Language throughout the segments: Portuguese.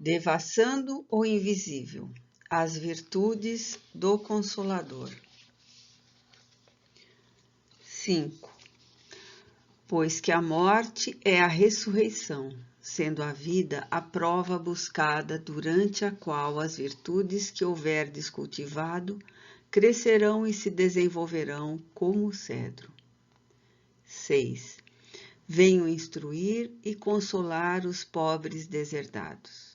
Devassando o invisível, as virtudes do Consolador. 5. Pois que a morte é a ressurreição, sendo a vida a prova buscada durante a qual as virtudes que houverdes cultivado crescerão e se desenvolverão como o cedro. 6. Venho instruir e consolar os pobres deserdados.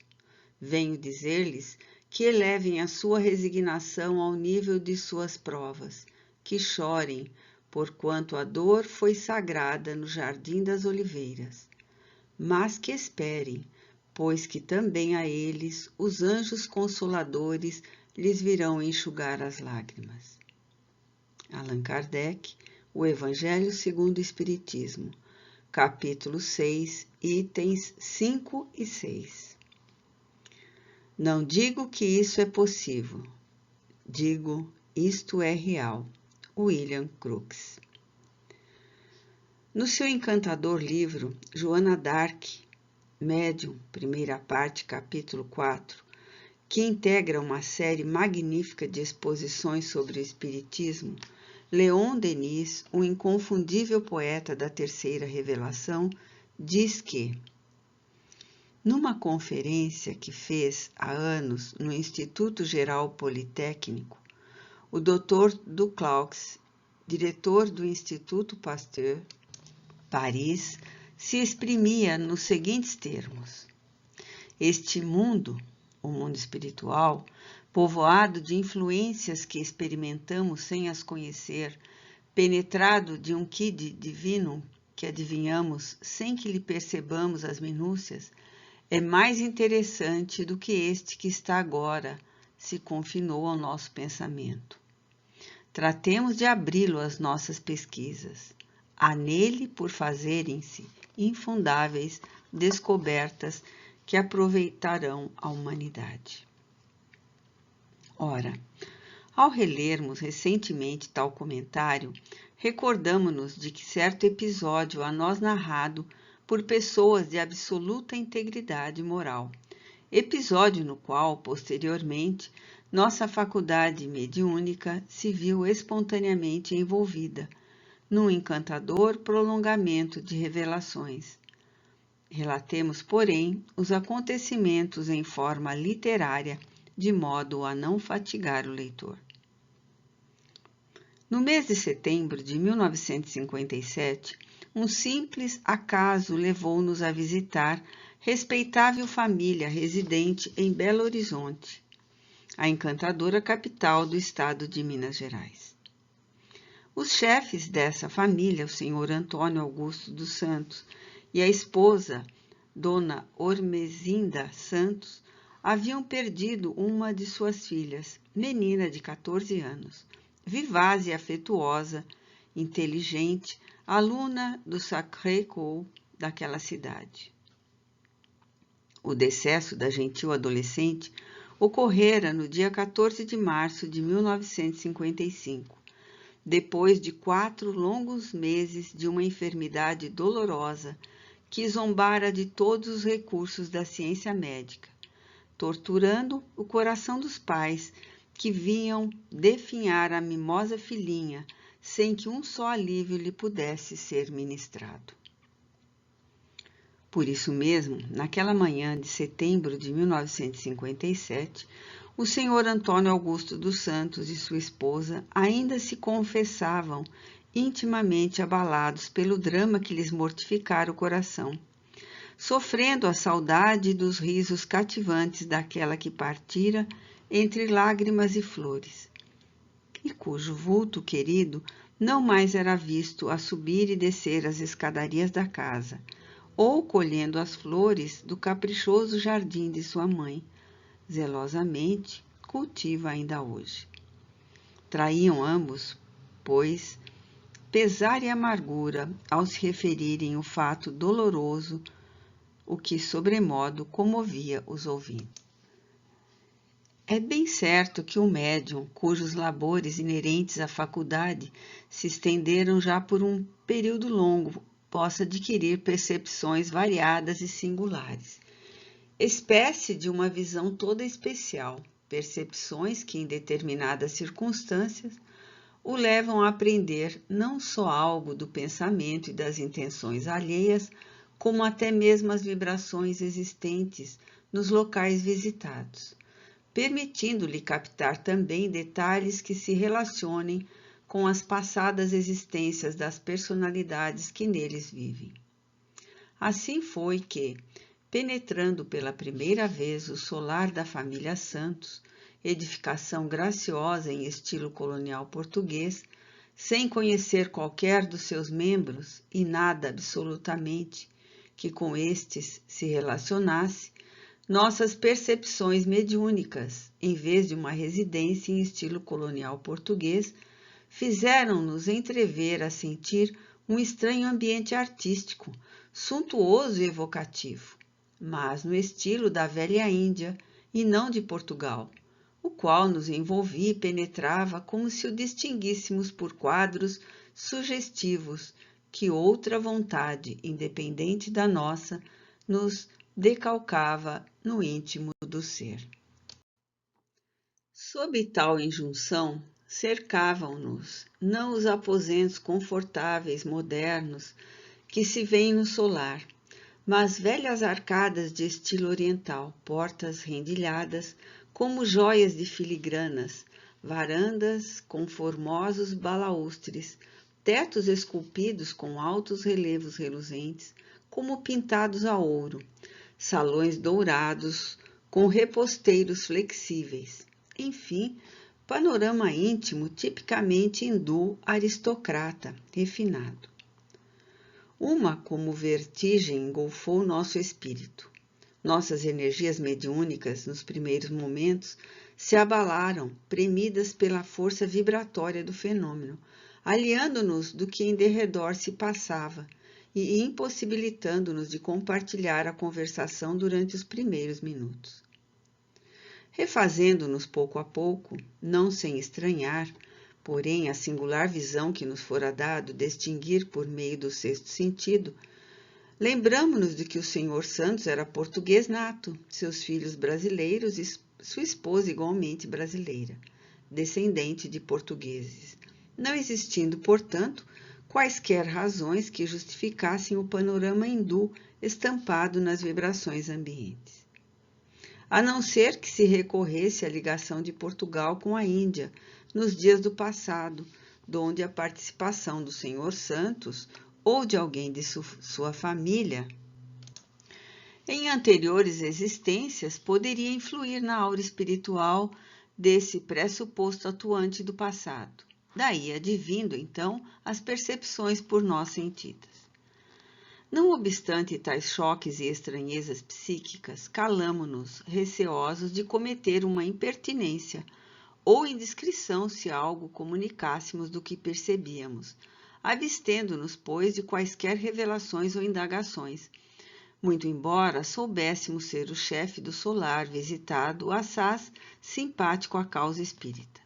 Venho dizer-lhes que elevem a sua resignação ao nível de suas provas, que chorem, porquanto a dor foi sagrada no jardim das oliveiras, mas que esperem, pois que também a eles os anjos consoladores lhes virão enxugar as lágrimas. Allan Kardec, O Evangelho segundo o Espiritismo, capítulo 6, itens 5 e 6. Não digo que isso é possível, digo isto é real. William Crookes. No seu encantador livro, Joana d'Arc, Médium, primeira parte, capítulo 4, que integra uma série magnífica de exposições sobre o Espiritismo, Leon Denis, o inconfundível poeta da terceira revelação, diz que, numa conferência que fez há anos no Instituto Geral Politécnico, o Dr. Duclaux, diretor do Instituto Pasteur, Paris, se exprimia nos seguintes termos: este mundo, o mundo espiritual, povoado de influências que experimentamos sem as conhecer, penetrado de um quid divino que adivinhamos sem que lhe percebamos as minúcias, é mais interessante do que este que está agora se confinou ao nosso pensamento. Tratemos de abri-lo às nossas pesquisas. Há nele por fazerem-se infundáveis descobertas que aproveitarão a humanidade. Ora, ao relermos recentemente tal comentário, recordamo-nos de que certo episódio a nós narrado por pessoas de absoluta integridade moral, episódio no qual, posteriormente, nossa faculdade mediúnica se viu espontaneamente envolvida num encantador prolongamento de revelações. Relatemos, porém, os acontecimentos em forma literária, de modo a não fatigar o leitor. No mês de setembro de 1957, um simples acaso levou-nos a visitar respeitável família residente em Belo Horizonte, a encantadora capital do estado de Minas Gerais. Os chefes dessa família, o senhor Antônio Augusto dos Santos e a esposa, dona Ormezinda Santos, haviam perdido uma de suas filhas, menina de 14 anos, vivaz e afetuosa, inteligente, aluna do Sacré-Cœur daquela cidade. O decesso da gentil adolescente ocorrera no dia 14 de março de 1955, depois de 4 longos meses de uma enfermidade dolorosa que zombara de todos os recursos da ciência médica, torturando o coração dos pais que vinham definhar a mimosa filhinha sem que um só alívio lhe pudesse ser ministrado. Por isso mesmo, naquela manhã de setembro de 1957, o senhor Antônio Augusto dos Santos e sua esposa ainda se confessavam intimamente abalados pelo drama que lhes mortificara o coração, sofrendo a saudade dos risos cativantes daquela que partira entre lágrimas e flores, e cujo vulto querido não mais era visto a subir e descer as escadarias da casa, ou colhendo as flores do caprichoso jardim de sua mãe, zelosamente cultiva ainda hoje. Traíam ambos, pois, pesar e amargura ao se referirem o fato doloroso, o que sobremodo comovia os ouvintes. É bem certo que o médium, cujos labores inerentes à faculdade se estenderam já por um período longo, possa adquirir percepções variadas e singulares, espécie de uma visão toda especial, percepções que, em determinadas circunstâncias, o levam a aprender não só algo do pensamento e das intenções alheias, como até mesmo as vibrações existentes nos locais visitados, permitindo-lhe captar também detalhes que se relacionem com as passadas existências das personalidades que neles vivem. Assim foi que, penetrando pela primeira vez o solar da família Santos, edificação graciosa em estilo colonial português, sem conhecer qualquer dos seus membros e nada absolutamente que com estes se relacionasse, nossas percepções mediúnicas, em vez de uma residência em estilo colonial português, fizeram-nos entrever a sentir um estranho ambiente artístico, suntuoso e evocativo, mas no estilo da velha Índia e não de Portugal, o qual nos envolvia e penetrava como se o distinguíssemos por quadros sugestivos que outra vontade, independente da nossa, nos decalcava no íntimo do ser. Sob tal injunção, cercavam-nos não os aposentos confortáveis modernos que se veem no solar, mas velhas arcadas de estilo oriental, portas rendilhadas como joias de filigranas, varandas com formosos balaústres, tetos esculpidos com altos relevos reluzentes, como pintados a ouro, salões dourados com reposteiros flexíveis. Enfim, panorama íntimo tipicamente hindu aristocrata, refinado. Uma como vertigem engolfou nosso espírito. Nossas energias mediúnicas, nos primeiros momentos, se abalaram, premidas pela força vibratória do fenômeno, aliando-nos do que em derredor se passava e impossibilitando-nos de compartilhar a conversação durante os primeiros minutos. Refazendo-nos pouco a pouco, não sem estranhar, porém a singular visão que nos fora dado distinguir por meio do sexto sentido, lembramo-nos de que o senhor Santos era português nato, seus filhos brasileiros e sua esposa igualmente brasileira, descendente de portugueses, não existindo, portanto, quaisquer razões que justificassem o panorama hindu estampado nas vibrações ambientes. A não ser que se recorresse à ligação de Portugal com a Índia, nos dias do passado, donde a participação do senhor Santos ou de alguém de sua família em anteriores existências poderia influir na aura espiritual desse pressuposto atuante do passado. Daí advindo, então, as percepções por nós sentidas. Não obstante tais choques e estranhezas psíquicas, calamo-nos, receosos de cometer uma impertinência ou indiscrição se algo comunicássemos do que percebíamos, abstendo-nos, pois, de quaisquer revelações ou indagações, muito embora soubéssemos ser o chefe do solar visitado, assaz simpático à causa espírita.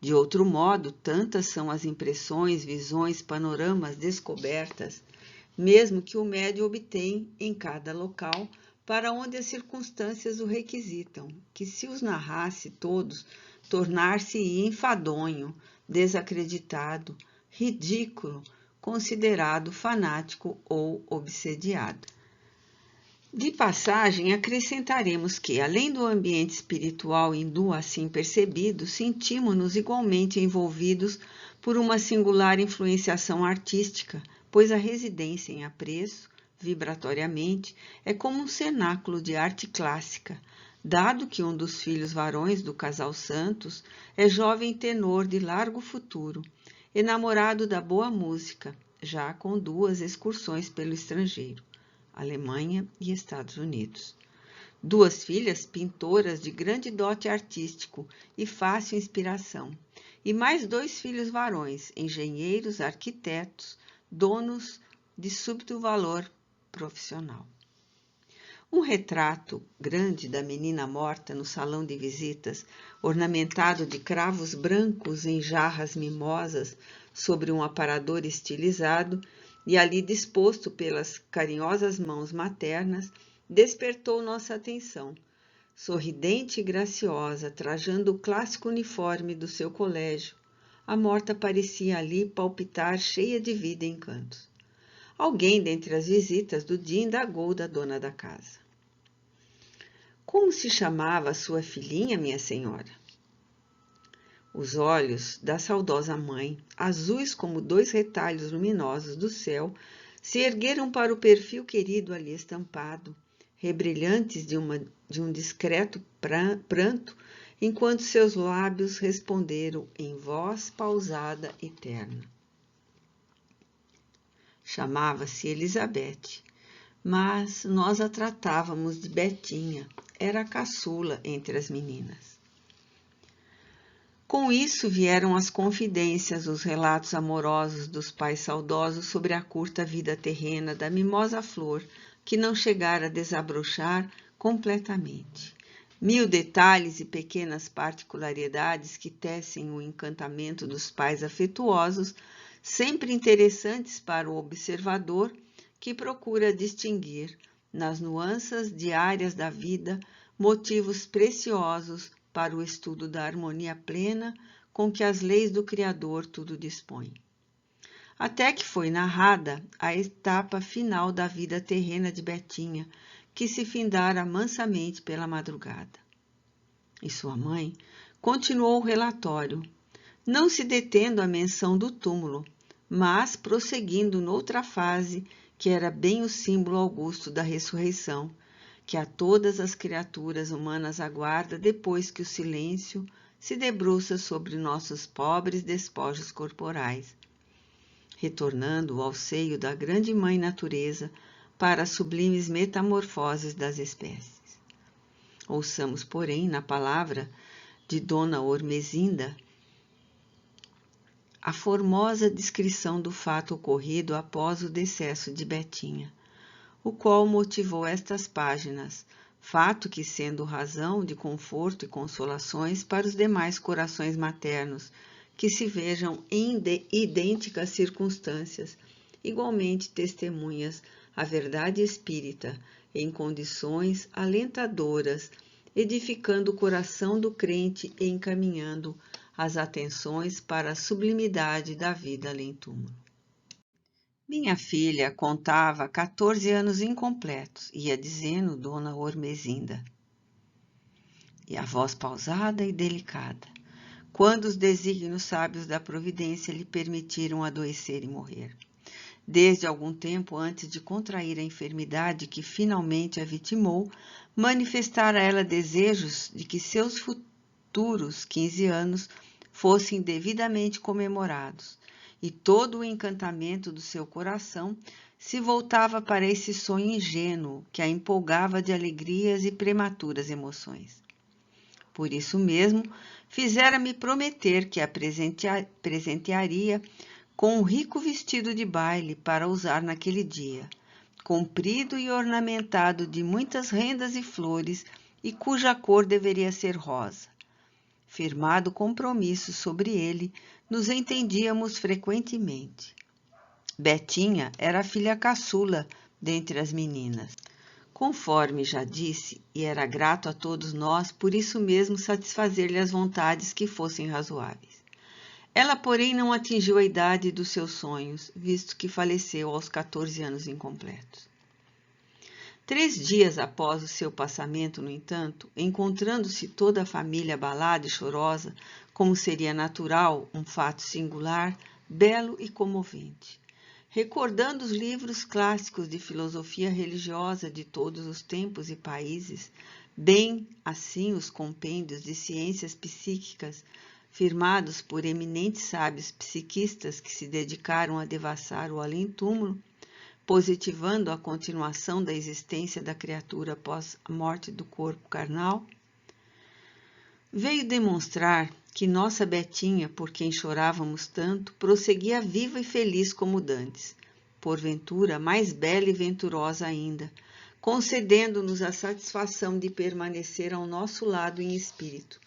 De outro modo, tantas são as impressões, visões, panoramas, descobertas, mesmo que o médium obtém em cada local, para onde as circunstâncias o requisitam, que se os narrasse todos, tornar-se-ia enfadonho, desacreditado, ridículo, considerado fanático ou obsediado. De passagem, acrescentaremos que, além do ambiente espiritual hindu assim percebido, sentimos-nos igualmente envolvidos por uma singular influenciação artística, pois a residência em apreço, vibratoriamente, é como um cenáculo de arte clássica, dado que um dos filhos varões do casal Santos é jovem tenor de largo futuro, enamorado da boa música, já com 2 excursões pelo estrangeiro, Alemanha e Estados Unidos. 2 filhas pintoras de grande dote artístico e fácil inspiração, e mais 2 filhos varões, engenheiros, arquitetos, donos de súbito valor profissional. Um retrato grande da menina morta no salão de visitas, ornamentado de cravos brancos em jarras mimosas sobre um aparador estilizado e ali disposto pelas carinhosas mãos maternas, despertou nossa atenção. Sorridente e graciosa, trajando o clássico uniforme do seu colégio, a morta parecia ali palpitar cheia de vida e encantos. Alguém dentre as visitas do dia indagou da dona da casa. Como se chamava a sua filhinha, minha senhora? Os olhos da saudosa mãe, azuis como dois retalhos luminosos do céu, se ergueram para o perfil querido ali estampado, rebrilhantes de um discreto pranto, enquanto seus lábios responderam em voz pausada e terna. Chamava-se Elizabeth, mas nós a tratávamos de Betinha, era a caçula entre as meninas. Com isso vieram as confidências, os relatos amorosos dos pais saudosos sobre a curta vida terrena da mimosa flor, que não chegara a desabrochar completamente. 1000 detalhes e pequenas particularidades que tecem o encantamento dos pais afetuosos, sempre interessantes para o observador que procura distinguir, nas nuances diárias da vida, motivos preciosos para o estudo da harmonia plena com que as leis do Criador tudo dispõem. Até que foi narrada a etapa final da vida terrena de Betinha, que se findara mansamente pela madrugada. E sua mãe continuou o relatório, não se detendo à menção do túmulo, mas prosseguindo noutra fase, que era bem o símbolo augusto da ressurreição, que a todas as criaturas humanas aguarda depois que o silêncio se debruça sobre nossos pobres despojos corporais, retornando ao seio da grande mãe natureza para as sublimes metamorfoses das espécies. Ouçamos, porém, na palavra de Dona Ormezinda, a formosa descrição do fato ocorrido após o decesso de Betinha, o qual motivou estas páginas, fato que, sendo razão de conforto e consolações para os demais corações maternos, que se vejam em idênticas circunstâncias, igualmente testemunhas a verdade espírita, em condições alentadoras, edificando o coração do crente e encaminhando as atenções para a sublimidade da vida além-túmulo. Minha filha contava 14 anos incompletos, ia dizendo Dona Ormezinda, e a voz pausada e delicada, quando os desígnios sábios da providência lhe permitiram adoecer e morrer. Desde algum tempo antes de contrair a enfermidade que finalmente a vitimou, manifestara ela desejos de que seus futuros 15 anos fossem devidamente comemorados, e todo o encantamento do seu coração se voltava para esse sonho ingênuo que a empolgava de alegrias e prematuras emoções. Por isso mesmo, fizera-me prometer que a presentearia com um rico vestido de baile para usar naquele dia, comprido e ornamentado de muitas rendas e flores, e cuja cor deveria ser rosa. Firmado compromisso sobre ele, nos entendíamos frequentemente. Betinha era a filha caçula dentre as meninas. Conforme já disse, e era grato a todos nós, por isso mesmo satisfazer-lhe as vontades que fossem razoáveis. Ela, porém, não atingiu a idade dos seus sonhos, visto que faleceu aos 14 anos incompletos. 3 dias após o seu passamento, no entanto, encontrando-se toda a família abalada e chorosa, como seria natural, um fato singular, belo e comovente. Recordando os livros clássicos de filosofia religiosa de todos os tempos e países, bem assim os compêndios de ciências psíquicas, firmados por eminentes sábios psiquistas que se dedicaram a devassar o além-túmulo, positivando a continuação da existência da criatura após a morte do corpo carnal, veio demonstrar que nossa Betinha, por quem chorávamos tanto, prosseguia viva e feliz como dantes, porventura mais bela e venturosa ainda, concedendo-nos a satisfação de permanecer ao nosso lado em espírito,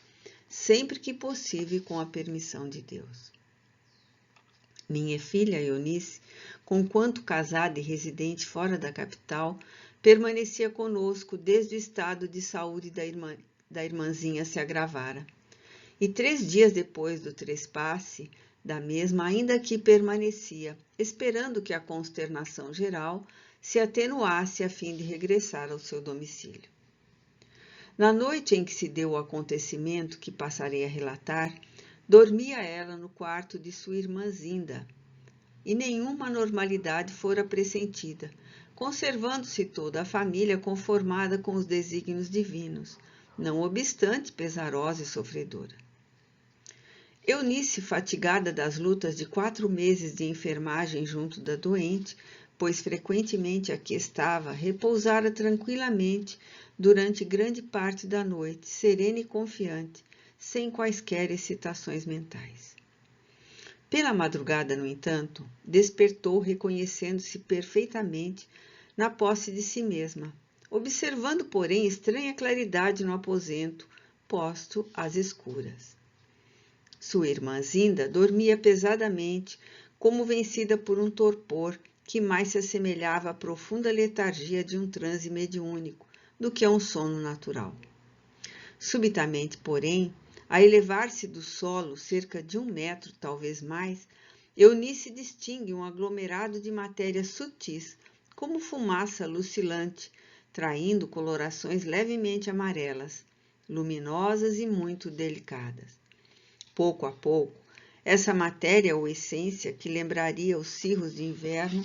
sempre que possível com a permissão de Deus. Minha filha Eunice, conquanto casada e residente fora da capital, permanecia conosco desde o estado de saúde da irmãzinha se agravara. E 3 dias depois do trespasse da mesma, ainda que permanecia, esperando que a consternação geral se atenuasse a fim de regressar ao seu domicílio. Na noite em que se deu o acontecimento que passarei a relatar, dormia ela no quarto de sua irmã Zinda, e nenhuma normalidade fora pressentida, conservando-se toda a família conformada com os desígnios divinos, não obstante pesarosa e sofredora. Eunice, fatigada das lutas de 4 meses de enfermagem junto da doente, pois frequentemente aqui estava, repousara tranquilamente durante grande parte da noite, serena e confiante, sem quaisquer excitações mentais. Pela madrugada, no entanto, despertou reconhecendo-se perfeitamente na posse de si mesma, observando, porém, estranha claridade no aposento, posto às escuras. Sua irmã Zinda dormia pesadamente, como vencida por um torpor que mais se assemelhava à profunda letargia de um transe mediúnico do que a um sono natural. Subitamente, porém, a elevar-se do solo, cerca de 1 metro, talvez mais, Eunice distingue um aglomerado de matérias sutis, como fumaça lucilante, traindo colorações levemente amarelas, luminosas e muito delicadas. Pouco a pouco, essa matéria ou essência, que lembraria os cirros de inverno,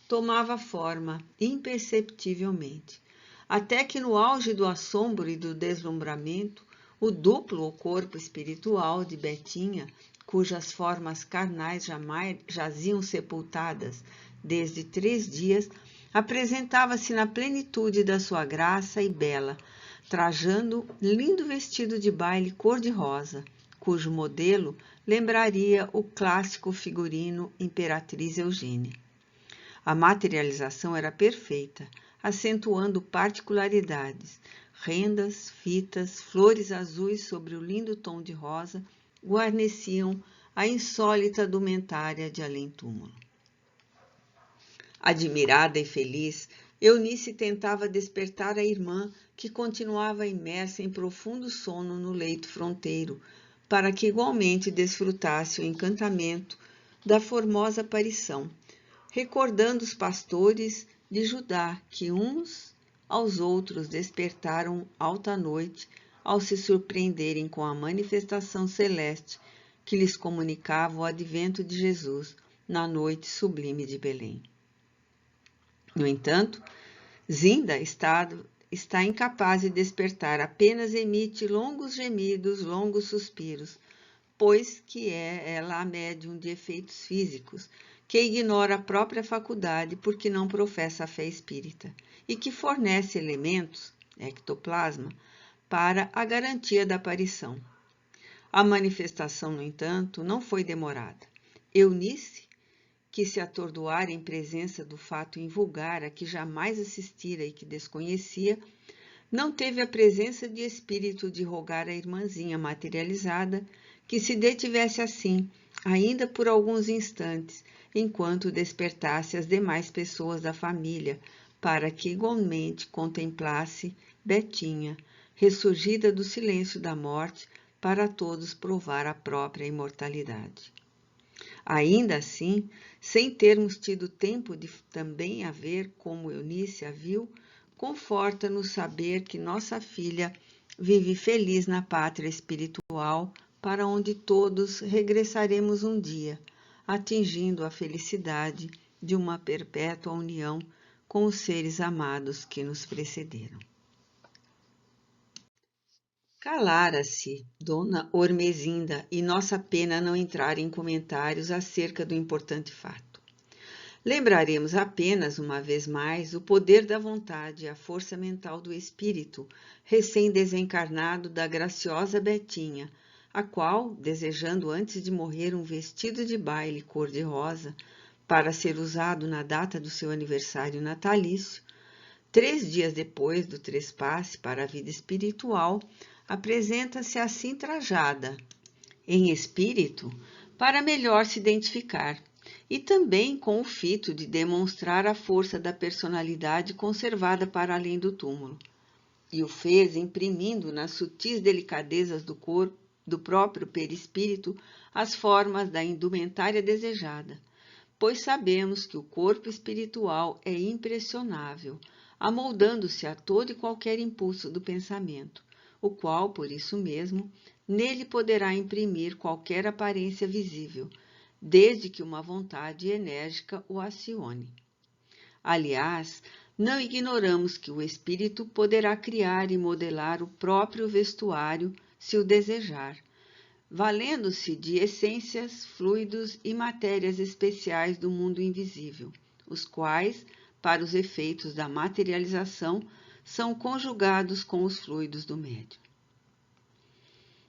tomava forma imperceptivelmente, até que no auge do assombro e do deslumbramento, o duplo corpo espiritual de Betinha, cujas formas carnais jamais jaziam sepultadas desde 3 dias, apresentava-se na plenitude da sua graça e bela, trajando lindo vestido de baile cor-de-rosa, cujo modelo lembraria o clássico figurino Imperatriz Eugênia. A materialização era perfeita, acentuando particularidades, rendas, fitas, flores azuis sobre o lindo tom de rosa guarneciam a insólita indumentária de além-túmulo. Admirada e feliz, Eunice tentava despertar a irmã, que continuava imersa em profundo sono no leito fronteiro, para que igualmente desfrutasse o encantamento da formosa aparição, recordando os pastores de Judá que uns aos outros despertaram alta noite ao se surpreenderem com a manifestação celeste que lhes comunicava o advento de Jesus na noite sublime de Belém. No entanto, Zinda está incapaz de despertar, apenas emite longos gemidos, longos suspiros, pois que é ela a médium de efeitos físicos, que ignora a própria faculdade porque não professa a fé espírita, e que fornece elementos, ectoplasma, para a garantia da aparição. A manifestação, no entanto, não foi demorada. Eunice, que se atordoara em presença do fato invulgar a que jamais assistira e que desconhecia, não teve a presença de espírito de rogar à irmãzinha materializada que se detivesse assim, ainda por alguns instantes, enquanto despertasse as demais pessoas da família, para que igualmente contemplasse Betinha, ressurgida do silêncio da morte, para todos provar a própria imortalidade. Ainda assim, sem termos tido tempo de também a ver como Eunice a viu, conforta-nos saber que nossa filha vive feliz na pátria espiritual, para onde todos regressaremos um dia, atingindo a felicidade de uma perpétua união com os seres amados que nos precederam. Calara-se Dona Ormezinda e nossa pena não entrar em comentários acerca do importante fato. Lembraremos apenas, uma vez mais, o poder da vontade e a força mental do espírito recém-desencarnado da graciosa Betinha, a qual, desejando antes de morrer um vestido de baile cor-de-rosa para ser usado na data do seu aniversário natalício, 3 dias depois do trespasse para a vida espiritual, apresenta-se assim trajada, em espírito, para melhor se identificar, e também com o fito de demonstrar a força da personalidade conservada para além do túmulo, e o fez imprimindo nas sutis delicadezas do corpo, do próprio perispírito, as formas da indumentária desejada, pois sabemos que o corpo espiritual é impressionável, amoldando-se a todo e qualquer impulso do pensamento, o qual, por isso mesmo, nele poderá imprimir qualquer aparência visível, desde que uma vontade enérgica o acione. Aliás, não ignoramos que o espírito poderá criar e modelar o próprio vestuário, se o desejar, valendo-se de essências, fluidos e matérias especiais do mundo invisível, os quais, para os efeitos da materialização, são conjugados com os fluidos do médium.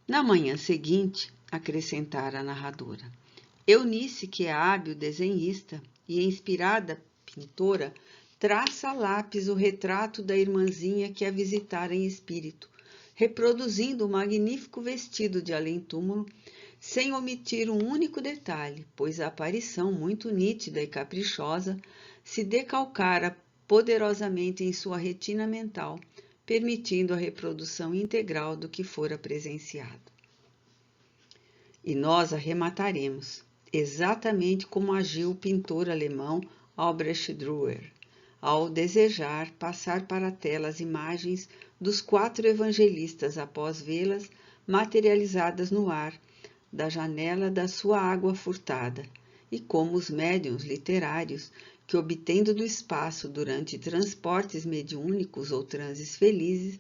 Na manhã seguinte, acrescentara a narradora, Eunice, que é hábil desenhista e inspirada pintora, traça a lápis o retrato da irmãzinha que a visitara em espírito, reproduzindo o magnífico vestido de além-túmulo, sem omitir um único detalhe, pois a aparição, muito nítida e caprichosa, se decalcara poderosamente em sua retina mental, permitindo a reprodução integral do que fora presenciado. E nós arremataremos, exatamente como agiu o pintor alemão Albrecht Dürer, ao desejar passar para a tela as imagens dos 4 evangelistas após vê-las materializadas no ar, da janela da sua água furtada, e como os médiuns literários que, obtendo do espaço durante transportes mediúnicos ou transes felizes,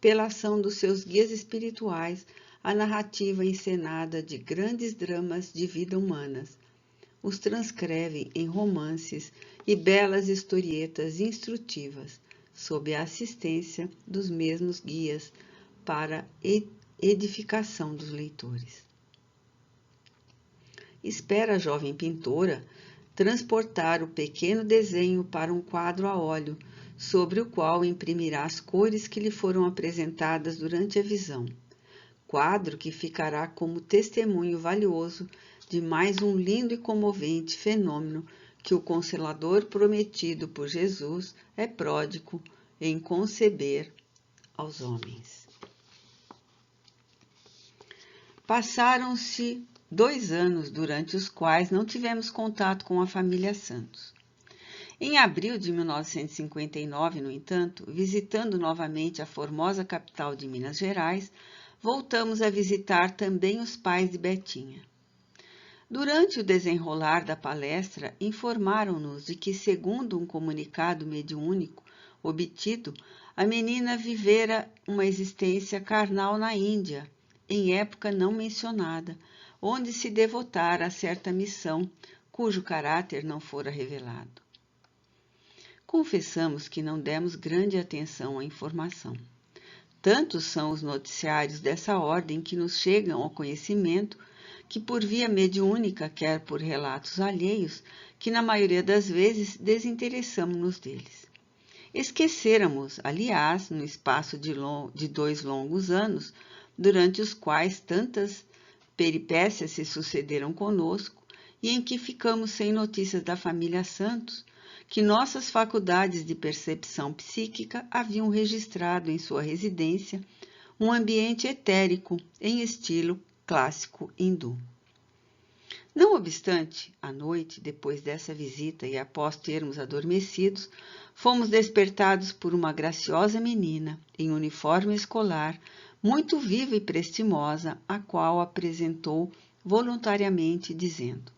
pela ação dos seus guias espirituais, a narrativa encenada de grandes dramas de vida humanas, os transcrevem em romances e belas historietas instrutivas, sob a assistência dos mesmos guias para edificação dos leitores. Espera a jovem pintora transportar o pequeno desenho para um quadro a óleo, sobre o qual imprimirá as cores que lhe foram apresentadas durante a visão. Quadro que ficará como testemunho valioso de mais um lindo e comovente fenômeno que o Consolador prometido por Jesus é pródigo em conceber aos homens. Passaram-se 2 anos durante os quais não tivemos contato com a família Santos. Em abril de 1959, no entanto, visitando novamente a formosa capital de Minas Gerais, voltamos a visitar também os pais de Betinha. Durante o desenrolar da palestra, informaram-nos de que, segundo um comunicado mediúnico obtido, a menina vivera uma existência carnal na Índia, em época não mencionada, onde se devotara a certa missão, cujo caráter não fora revelado. Confessamos que não demos grande atenção à informação. Tantos são os noticiários dessa ordem que nos chegam ao conhecimento, que por via mediúnica, quer por relatos alheios, que na maioria das vezes desinteressamo-nos deles. Esquecêramos, aliás, no espaço de 2 longos anos, durante os quais tantas peripécias se sucederam conosco e em que ficamos sem notícias da família Santos, que nossas faculdades de percepção psíquica haviam registrado em sua residência um ambiente etérico em estilo clássico hindu. Não obstante, à noite, depois dessa visita e após termos adormecidos, fomos despertados por uma graciosa menina, em uniforme escolar, muito viva e prestimosa, a qual apresentou voluntariamente, dizendo: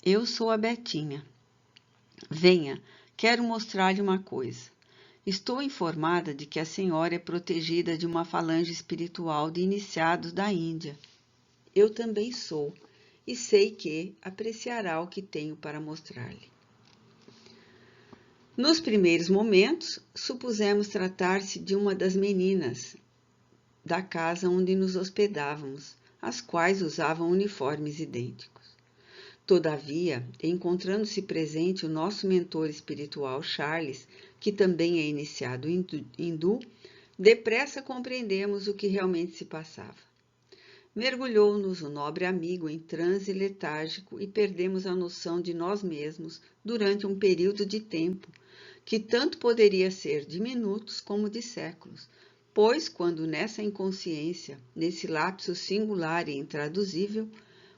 Eu sou a Betinha. Venha, quero mostrar-lhe uma coisa. Estou informada de que a senhora é protegida de uma falange espiritual de iniciados da Índia. Eu também sou, e sei que apreciará o que tenho para mostrar-lhe. Nos primeiros momentos, supusemos tratar-se de uma das meninas da casa onde nos hospedávamos, as quais usavam uniformes idênticos. Todavia, encontrando-se presente o nosso mentor espiritual Charles, que também é iniciado hindu, depressa compreendemos o que realmente se passava. mergulhou-nos o nobre amigo em transe letárgico e perdemos a noção de nós mesmos durante um período de tempo que tanto poderia ser de minutos como de séculos, pois quando nessa inconsciência, nesse lapso singular e intraduzível,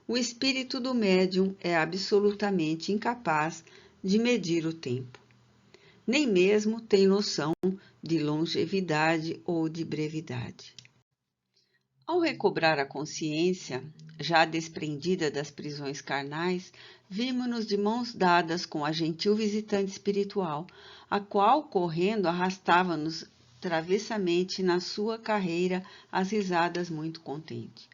o espírito do médium é absolutamente incapaz de medir o tempo. Nem mesmo tem noção de longevidade ou de brevidade. Ao recobrar a consciência, já desprendida das prisões carnais, vimos-nos de mãos dadas com a gentil visitante espiritual, a qual, correndo, arrastava-nos travessamente na sua carreira as risadas muito contente.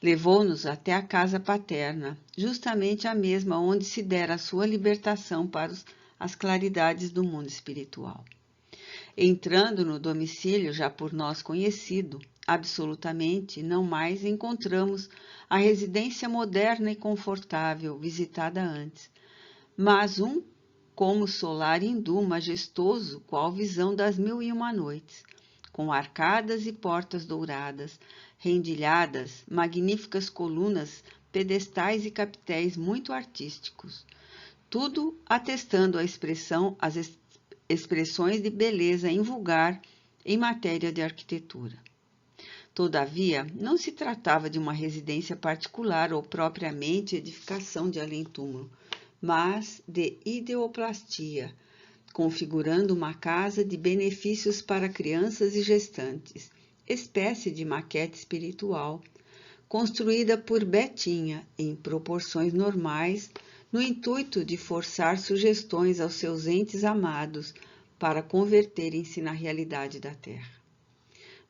Levou-nos até a casa paterna, justamente a mesma onde se dera a sua libertação para as claridades do mundo espiritual. Entrando no domicílio já por nós conhecido, absolutamente não mais encontramos a residência moderna e confortável visitada antes, mas um como solar hindu majestoso, qual visão das 1001 noites, com arcadas e portas douradas, rendilhadas, magníficas colunas, pedestais e capitéis muito artísticos, tudo atestando as expressões de beleza invulgar em matéria de arquitetura. Todavia, não se tratava de uma residência particular ou propriamente edificação de além-túmulo, mas de ideoplastia, configurando uma casa de benefícios para crianças e gestantes, espécie de maquete espiritual, construída por Betinha em proporções normais, no intuito de forçar sugestões aos seus entes amados para converterem-se na realidade da Terra.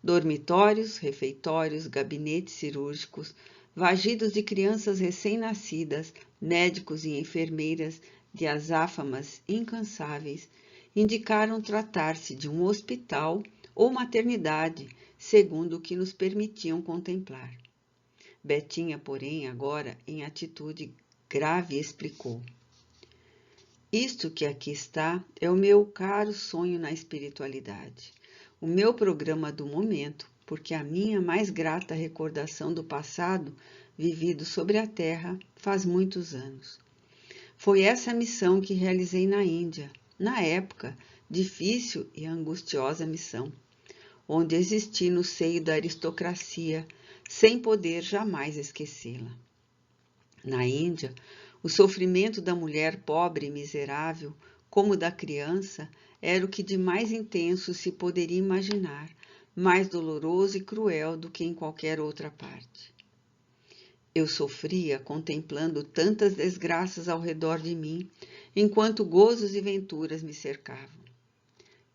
Dormitórios, refeitórios, gabinetes cirúrgicos, vagidos de crianças recém-nascidas, médicos e enfermeiras de azáfamas incansáveis, indicaram tratar-se de um hospital ou maternidade, segundo o que nos permitiam contemplar. Betinha, porém, agora, em atitude grave, explicou: isto que aqui está é o meu caro sonho na espiritualidade, o meu programa do momento, porque a minha mais grata recordação do passado vivido sobre a Terra faz muitos anos. Foi essa a missão que realizei na Índia, na época, difícil e angustiosa missão, onde existi no seio da aristocracia, sem poder jamais esquecê-la. Na Índia, o sofrimento da mulher pobre e miserável, como da criança, era o que de mais intenso se poderia imaginar, mais doloroso e cruel do que em qualquer outra parte. Eu sofria contemplando tantas desgraças ao redor de mim, enquanto gozos e venturas me cercavam.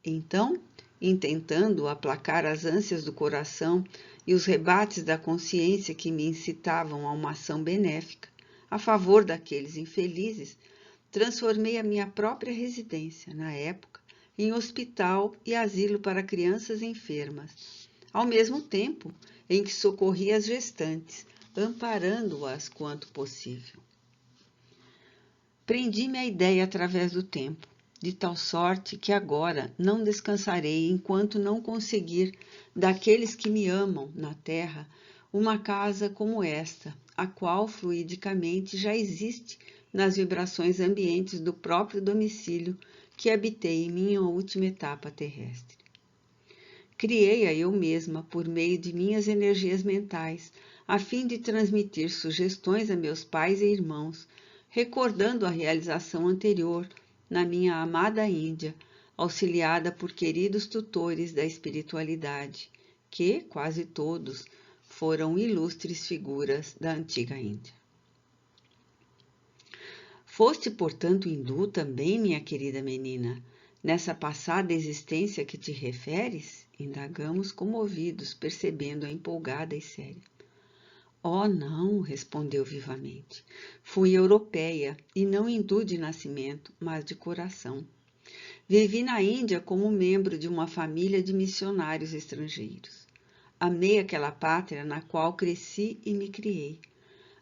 Então, intentando aplacar as ânsias do coração e os rebates da consciência que me incitavam a uma ação benéfica, a favor daqueles infelizes, transformei a minha própria residência, na época, em hospital e asilo para crianças enfermas, ao mesmo tempo em que socorria as gestantes, amparando-as quanto possível. Prendi-me à ideia através do tempo, de tal sorte que agora não descansarei enquanto não conseguir daqueles que me amam na terra uma casa como esta, a qual fluidicamente já existe nas vibrações ambientes do próprio domicílio que habitei em minha última etapa terrestre. Criei-a eu mesma por meio de minhas energias mentais, a fim de transmitir sugestões a meus pais e irmãos, recordando a realização anterior na minha amada Índia, auxiliada por queridos tutores da espiritualidade, que, quase todos, foram ilustres figuras da antiga Índia. Foste, portanto, hindu também, minha querida menina, nessa passada existência que te referes? Indagamos comovidos, percebendo a empolgada e séria. Oh, não, respondeu vivamente. Fui europeia e não hindu de nascimento, mas de coração. Vivi na Índia como membro de uma família de missionários estrangeiros. Amei aquela pátria na qual cresci e me criei.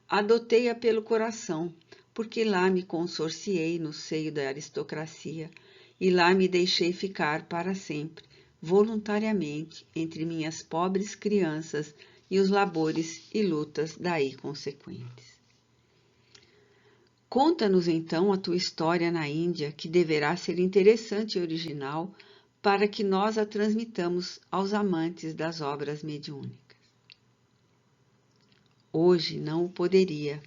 Adotei-a pelo coração, porque lá me consorciei no seio da aristocracia e lá me deixei ficar para sempre, voluntariamente, entre minhas pobres crianças e os labores e lutas daí consequentes. Conta-nos então a tua história na Índia, que deverá ser interessante e original para que nós a transmitamos aos amantes das obras mediúnicas. Hoje não o poderia,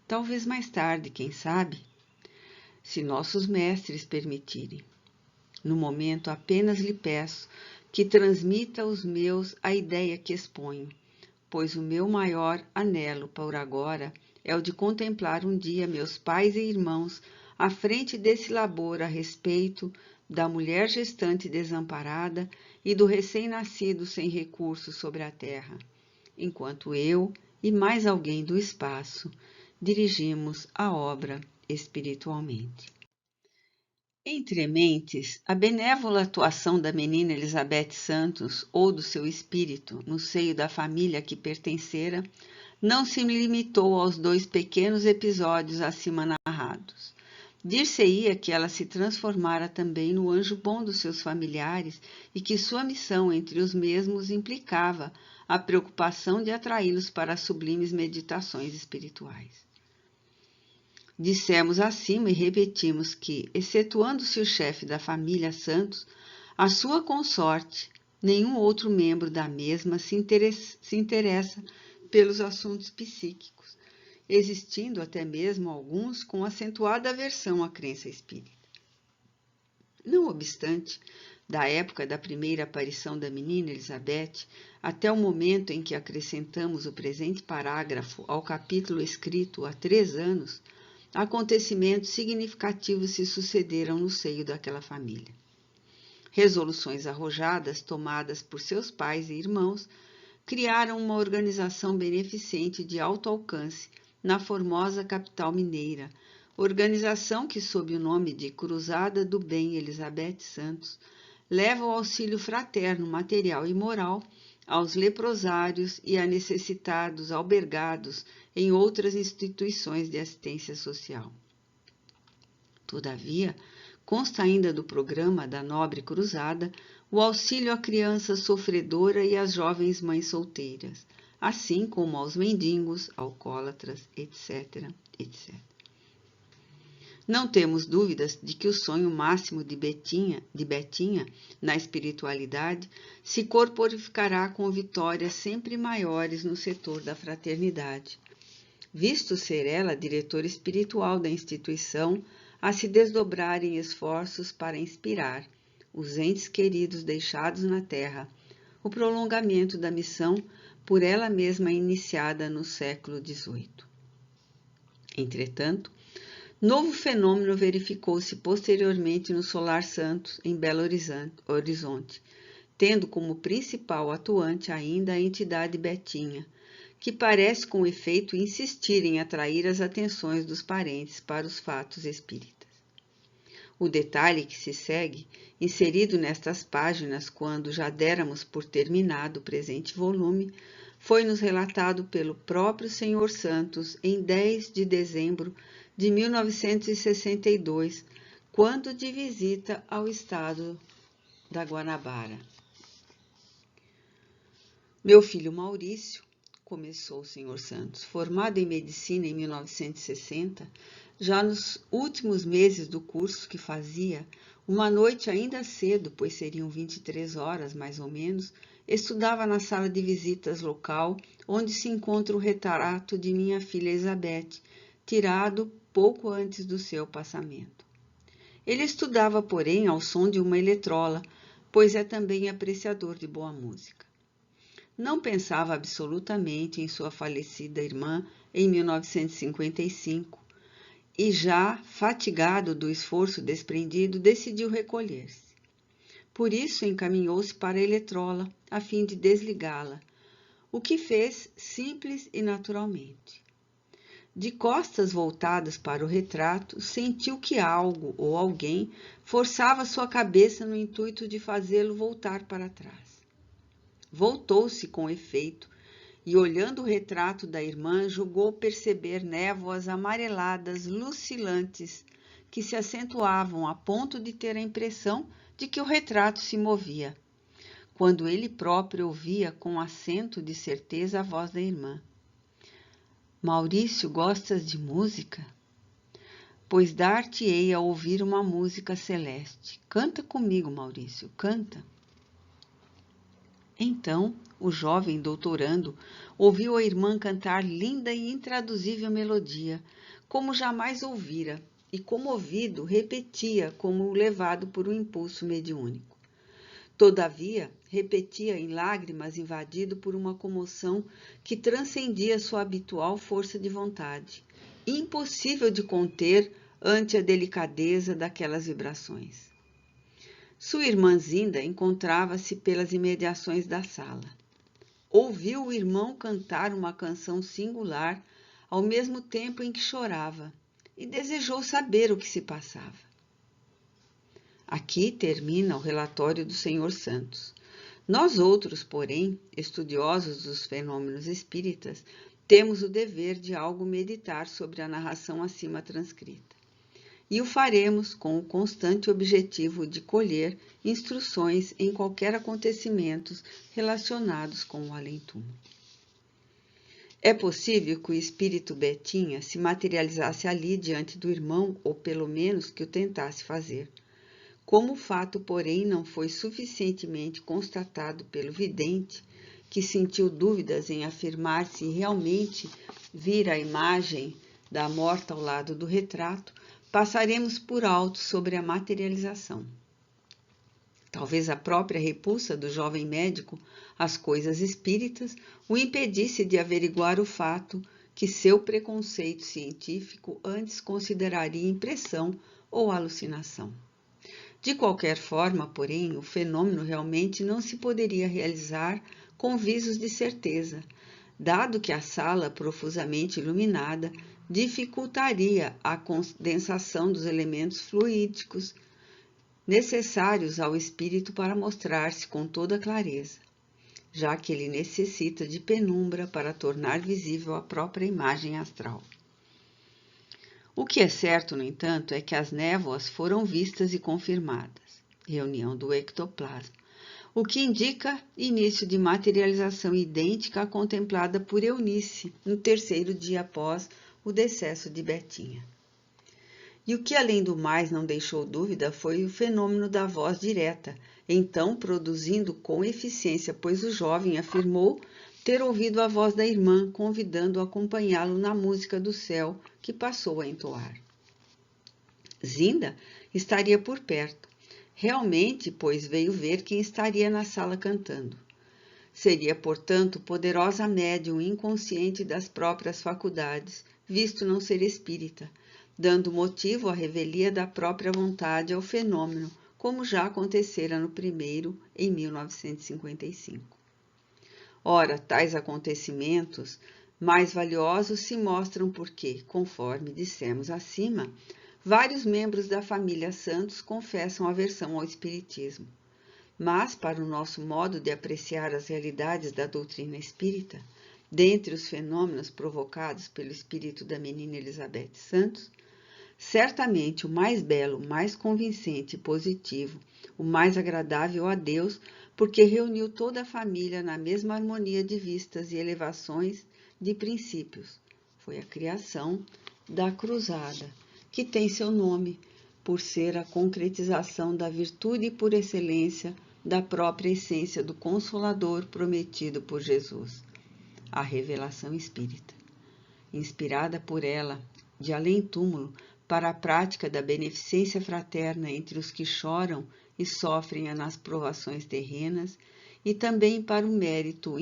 talvez mais tarde, quem sabe, se nossos mestres permitirem. No momento apenas lhe peço que transmita aos meus a ideia que exponho, pois o meu maior anelo por agora é o de contemplar um dia meus pais e irmãos à frente desse labor a respeito da mulher gestante desamparada e do recém-nascido sem recursos sobre a terra, enquanto eu e mais alguém do espaço dirigimos a obra espiritualmente. Entre mentes, a benévola atuação da menina Elizabeth Santos ou do seu espírito no seio da família a que pertencera não se limitou aos 2 pequenos episódios acima narrados. Dir-se-ia que ela se transformara também no anjo bom dos seus familiares e que sua missão entre os mesmos implicava a preocupação de atraí-los para as sublimes meditações espirituais. Dissemos acima e repetimos que, excetuando-se o chefe da família Santos, a sua consorte, nenhum outro membro da mesma se interessa pelos assuntos psíquicos, existindo até mesmo alguns com acentuada aversão à crença espírita. Não obstante, da época da primeira aparição da menina Elizabeth até o momento em que acrescentamos o presente parágrafo ao capítulo escrito há 3 anos, acontecimentos significativos se sucederam no seio daquela família. Resoluções arrojadas, tomadas por seus pais e irmãos, criaram uma organização beneficente de alto alcance na formosa capital mineira, organização que, sob o nome de Cruzada do Bem Elizabeth Santos, leva o auxílio fraterno, material e moral aos leprosários e a necessitados albergados em outras instituições de assistência social. Todavia, consta ainda do programa da Nobre Cruzada o auxílio à criança sofredora e às jovens mães solteiras, assim como aos mendigos, alcoólatras, etc., etc. Não temos dúvidas de que o sonho máximo de Betinha na espiritualidade se corporificará com vitórias sempre maiores no setor da fraternidade, visto ser ela diretora espiritual da instituição a se desdobrar em esforços para inspirar os entes queridos deixados na terra, o prolongamento da missão por ela mesma iniciada no século XVIII. Entretanto, novo fenômeno verificou-se posteriormente no Solar Santos, em Belo Horizonte, tendo como principal atuante ainda a entidade Betinha, que parece com efeito insistir em atrair as atenções dos parentes para os fatos espíritas. O detalhe que se segue, inserido nestas páginas quando já déramos por terminado o presente volume, foi-nos relatado pelo próprio Senhor Santos em 10 de dezembro de 1962, quando de visita ao estado da Guanabara. Meu filho Maurício, começou o Sr. Santos, formado em medicina em 1960, já nos últimos meses do curso que fazia, uma noite ainda cedo, pois seriam 23 horas mais ou menos, estudava na sala de visitas local, onde se encontra o retrato de minha filha Elizabeth, tirado pouco antes do seu passamento. Ele estudava, porém, ao som de uma eletrola, pois é também apreciador de boa música. Não pensava absolutamente em sua falecida irmã em 1955 e, já fatigado do esforço desprendido, decidiu recolher-se. Por isso, encaminhou-se para a eletrola, a fim de desligá-la, o que fez simples e naturalmente. De costas voltadas para o retrato, sentiu que algo ou alguém forçava sua cabeça no intuito de fazê-lo voltar para trás. Voltou-se com efeito e, olhando o retrato da irmã, julgou perceber névoas amareladas lucilantes que se acentuavam a ponto de ter a impressão de que o retrato se movia. quando ele próprio ouvia com acento de certeza a voz da irmã. Maurício, gostas de música? Pois dar-te-ei a ouvir uma música celeste. Canta comigo, Maurício, canta. Então, o jovem doutorando ouviu a irmã cantar linda e intraduzível melodia, como jamais ouvira, e comovido repetia como levado por um impulso mediúnico. Todavia, repetia em lágrimas, invadido por uma comoção que transcendia sua habitual força de vontade, impossível de conter ante a delicadeza daquelas vibrações. Sua irmã Zinda encontrava-se pelas imediações da sala. Ouviu o irmão cantar uma canção singular ao mesmo tempo em que chorava e desejou saber o que se passava. Aqui termina o relatório do Senhor Santos. Nós outros, porém, estudiosos dos fenômenos espíritas, temos o dever de algo meditar sobre a narração acima transcrita. E o faremos com o constante objetivo de colher instruções em qualquer acontecimentos relacionados com o além-túmulo. É possível que o espírito Betinha se materializasse ali diante do irmão, ou pelo menos que o tentasse fazer. Como o fato, porém, não foi suficientemente constatado pelo vidente, que sentiu dúvidas em afirmar se realmente vira a imagem da morta ao lado do retrato, passaremos por alto sobre a materialização. Talvez a própria repulsa do jovem médico às coisas espíritas o impedisse de averiguar o fato que seu preconceito científico antes consideraria impressão ou alucinação. De qualquer forma, porém, o fenômeno realmente não se poderia realizar com visos de certeza, dado que a sala profusamente iluminada dificultaria a condensação dos elementos fluídicos necessários ao espírito para mostrar-se com toda clareza, já que ele necessita de penumbra para tornar visível a própria imagem astral. O que é certo, no entanto, é que as névoas foram vistas e confirmadas, reunião do ectoplasma, o que indica início de materialização idêntica à contemplada por Eunice no terceiro dia após o decesso de Betinha. E o que, além do mais, não deixou dúvida foi o fenômeno da voz direta, então produzindo com eficiência, pois o jovem afirmou ter ouvido a voz da irmã, convidando-o a acompanhá-lo na música do céu que passou a entoar. Zinda estaria por perto, realmente, pois veio ver quem estaria na sala cantando. Seria, portanto, poderosa médium inconsciente das próprias faculdades, visto não ser espírita, dando motivo à revelia da própria vontade ao fenômeno, como já acontecera no primeiro, em 1955. Ora, tais acontecimentos mais valiosos se mostram porque, conforme dissemos acima, vários membros da família Santos confessam aversão ao espiritismo. Mas, para o nosso modo de apreciar as realidades da doutrina espírita, dentre os fenômenos provocados pelo espírito da menina Elizabeth Santos, certamente o mais belo, o mais convincente e positivo, o mais agradável a Deus, porque reuniu toda a família na mesma harmonia de vistas e elevações de princípios, foi a criação da cruzada, que tem seu nome, por ser a concretização da virtude por excelência da própria essência do Consolador prometido por Jesus, a revelação espírita. Inspirada por ela, de além-túmulo, para a prática da beneficência fraterna entre os que choram e sofrem nas provações terrenas, e também para o mérito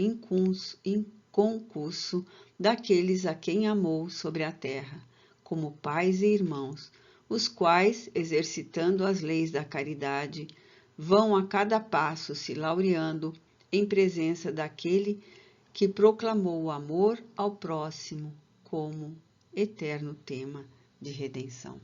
inconcurso daqueles a quem amou sobre a terra, como pais e irmãos, os quais, exercitando as leis da caridade, vão a cada passo se laureando em presença daquele que proclamou o amor ao próximo como eterno tema de redenção.